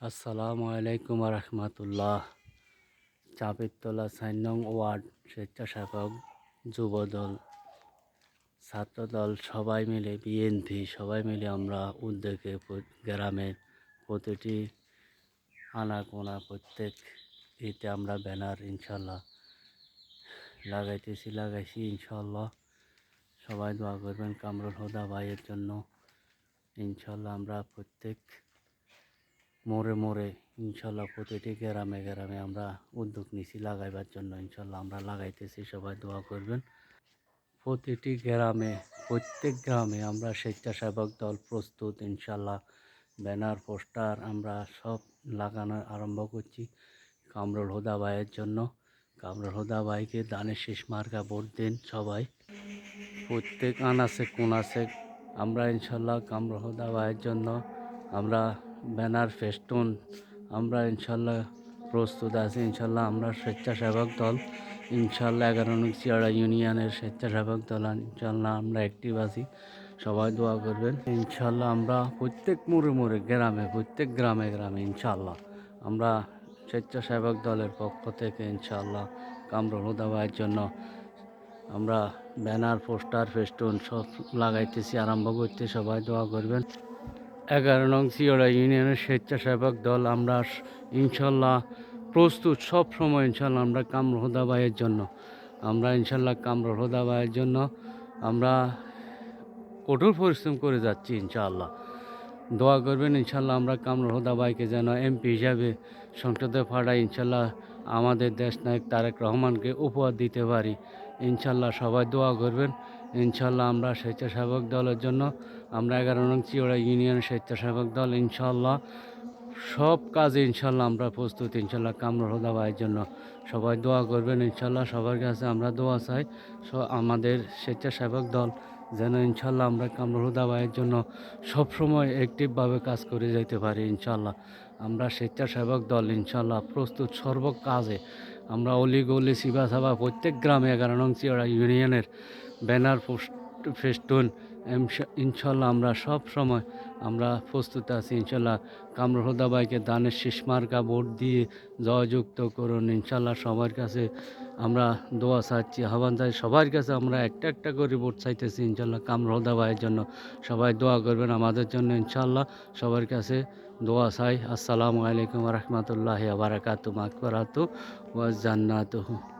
আসসালামু আলাইকুম রহমতুল্লাহ। চাঁপিরতলা ৪ নং ওয়ার্ড স্বেচ্ছাসেবক যুবদল ছাত্রদল সবাই মিলে বিএনপি সবাই মিলে আমরা উদ্যোগে গ্রামের প্রতিটি আনাগোনা প্রত্যেক এতে আমরা ব্যানার ইনশাল্লাহ লাগাইছি ইনশাল্লাহ। সবাই দোয়া করবেন কামরুল হুদা ভাইয়ের জন্য। ইনশাল্লাহ আমরা প্রত্যেক মোড়ে ইনশাল্লাহ প্রতিটি গ্রামে আমরা উদ্যোগ নিছি লাগাইবার জন্য। ইনশাল্লাহ আমরা লাগাইতেছি, সবাই দোয়া করবেন। প্রতিটি প্রত্যেক গ্রামে আমরা স্বেচ্ছাসেবক দল প্রস্তুত ইনশাল্লাহ। ব্যানার পোস্টার আমরা সব লাগানো আরম্ভ করছি কামরুল হুদা ভাইয়ের জন্য। কামরুল হুদা ভাইকে দানের শীষ মার্কা ভোট দিন সবাই, প্রত্যেক আনাচে কোনাচে। আমরা ইনশাল্লাহ কামরুল হুদা ভাইয়ের জন্য আমরা ব্যানার ফেস্টুন আমরা ইনশাল্লাহ প্রস্তুত আছি। ইনশাল্লাহ আমরা স্বেচ্ছাসেবক দল ইনশাল্লাহ 11 নং চিয়াড়া ইউনিয়নের স্বেচ্ছাসেবক দল ইনশাল্লাহ আমরা অ্যাক্টিভ আছি, সবাই দোয়া করবেন। ইনশাল্লাহ আমরা প্রত্যেক মোড়ে গ্রামে প্রত্যেক গ্রামে ইনশাল্লাহ আমরা স্বেচ্ছাসেবক দলের পক্ষ থেকে ইনশাল্লাহ কামরুল হুদা ভাইয়ের জন্য আমরা ব্যানার পোস্টার ফেস্টুন সব লাগাইতেছি, আরম্ভ করতে, সবাই দোয়া করবেন। 11 নং চিয়াড়া ইউনিয়নের স্বেচ্ছাসেবক দল আমরা ইনশাল্লাহ প্রস্তুত সব সময়। ইনশাল্লাহ আমরা কামরুল হুদা ভাইয়ের জন্য আমরা ইনশাল্লাহ কামরুল হুদা ভাইয়ের জন্য আমরা কঠোর পরিশ্রম করে যাচ্ছি ইনশাআল্লাহ। দোয়া করবেন ইনশাল্লাহ আমরা কামরুল হুদা ভাইকে যেন এমপি হিসাবে সংসদে পাঠাই ইনশাল্লাহ, আমাদের দেশ নায়ক তারেক রহমানকে উপহার দিতে পারি ইনশাল্লাহ। সবাই দোয়া করবেন ইনশাল্লাহ। আমরা স্বেচ্ছাসেবক দলের জন্য আমরা 11 নং চিওড়া ইউনিয়ন স্বেচ্ছাসেবক দল ইনশাল্লাহ সব কাজে ইনশাল্লাহ আমরা প্রস্তুত ইনশাল্লাহ কামরুল হুদা ভাইয়ের জন্য। সবাই দোয়া করবেন ইনশাল্লাহ। সবার কাছে আমরা দোয়া চাই আমাদের স্বেচ্ছাসেবক দল যেন ইনশাল্লাহ আমরা কামরুল হুদা ভাইয়ের জন্য সবসময় অ্যাক্টিভভাবে কাজ করে যেতে পারি ইনশাল্লাহ। আমরা স্বেচ্ছাসেবক দল ইনশাল্লাহ প্রস্তুত সর্ব কাজে। আমরা অলিগলি সিবাসাবা প্রত্যেক গ্রামে 11 নং চিওড়া ইউনিয়নের ব্যানার ফেস্টুন ইনশাল্লাহ আমরা সব সময় আমরা প্রস্তুত আছি ইনশাল্লাহ। কামরুল হুদা ভাইকে দানের শীষ মার্কা ভোট দিয়ে জয়যুক্ত করুন ইনশাল্লাহ। সবার কাছে আমরা দোয়া চাচ্ছি, আহ্বান চাই সবার কাছে। আমরা একটা করে ভোট চাইতেছি ইনশাল্লাহ কামরুল হুদা ভাইয়ের জন্য। সবাই দোয়া করবেন আমাদের জন্য ইনশাল্লাহ। সবার কাছে দোয়া চাই। আসসালামু আলাইকুম রহমতুল্লাহি ওয়া বারাকাতুহু মাগফিরাতু ওয়া জান্নাতুহু।